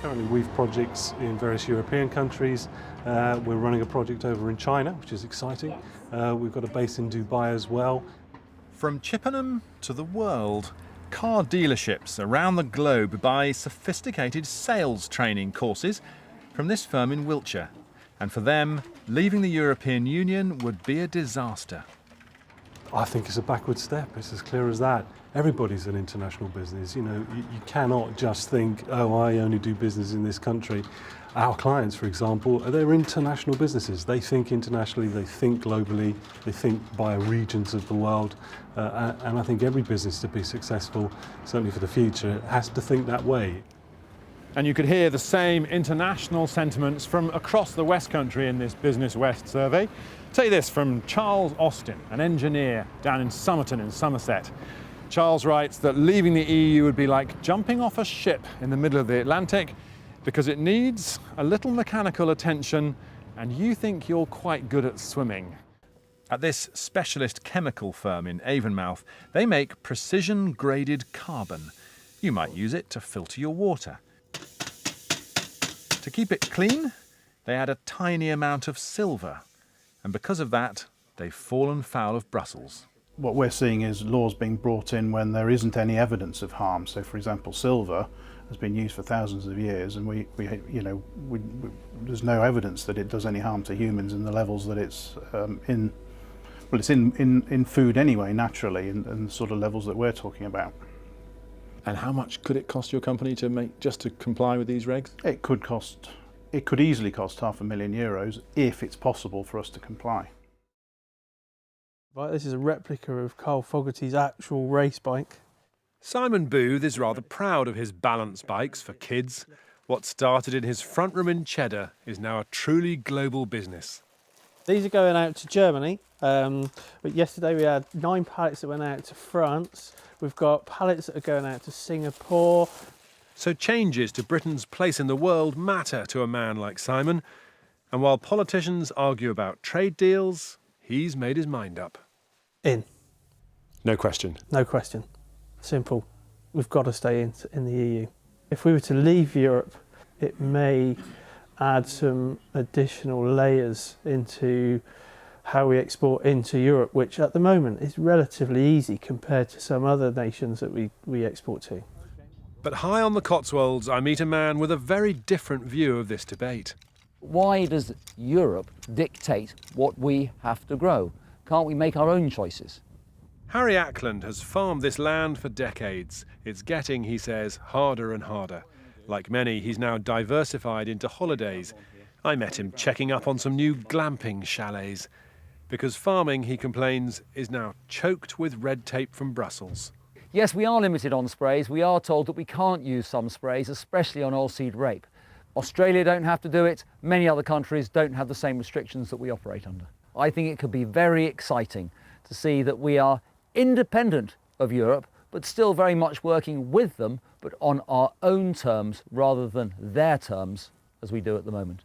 Currently we've projects in various European countries. We're running a project over in China, which is exciting. We've got a base in Dubai as well. From Chippenham to the world, car dealerships around the globe buy sophisticated sales training courses from this firm in Wiltshire. And for them, leaving the European Union would be a disaster. I think it's a backward step, it's as clear as that. Everybody's an international business, you know, you cannot just think, oh, I only do business in this country. Our clients, for example, they're international businesses. They think internationally, they think globally, they think by regions of the world. And I think every business to be successful, certainly for the future, has to think that way. And you could hear the same international sentiments from across the West Country in this Business West survey. Take this from Charles Austin, an engineer down in Somerton in Somerset. Charles writes that leaving the EU would be like jumping off a ship in the middle of the Atlantic because it needs a little mechanical attention and you think you're quite good at swimming. At this specialist chemical firm in Avonmouth, they make precision-graded carbon. You might use it to filter your water. To keep it clean, they add a tiny amount of silver. And because of that, they've fallen foul of Brussels. What we're seeing is laws being brought in when there isn't any evidence of harm. So, for example, silver has been used for thousands of years, and there's no evidence that it does any harm to humans in the levels that it's in. Well, it's in food anyway, naturally, and the sort of levels that we're talking about. And how much could it cost your company to make just to comply with these regs? It could easily cost €500,000 if it's possible for us to comply. Right, this is a replica of Carl Fogarty's actual race bike. Simon Booth is rather proud of his balance bikes for kids. What started in his front room in Cheddar is now a truly global business. These are going out to Germany, but yesterday we had 9 pallets that went out to France. We've got pallets that are going out to Singapore. So changes to Britain's place in the world matter to a man like Simon. And while politicians argue about trade deals, he's made his mind up. In. No question. No question. Simple. We've got to stay in the EU. If we were to leave Europe, it may add some additional layers into how we export into Europe, which at the moment is relatively easy compared to some other nations that we export to. But high on the Cotswolds, I meet a man with a very different view of this debate. Why does Europe dictate what we have to grow? Can't we make our own choices? Harry Ackland has farmed this land for decades. It's getting, he says, harder and harder. Like many, he's now diversified into holidays. I met him checking up on some new glamping chalets. Because farming, he complains, is now choked with red tape from Brussels. Yes, we are limited on sprays. We are told that we can't use some sprays, especially on oilseed rape. Australia don't have to do it. Many other countries don't have the same restrictions that we operate under. I think it could be very exciting to see that we are independent of Europe, but still very much working with them, but on our own terms rather than their terms, as we do at the moment.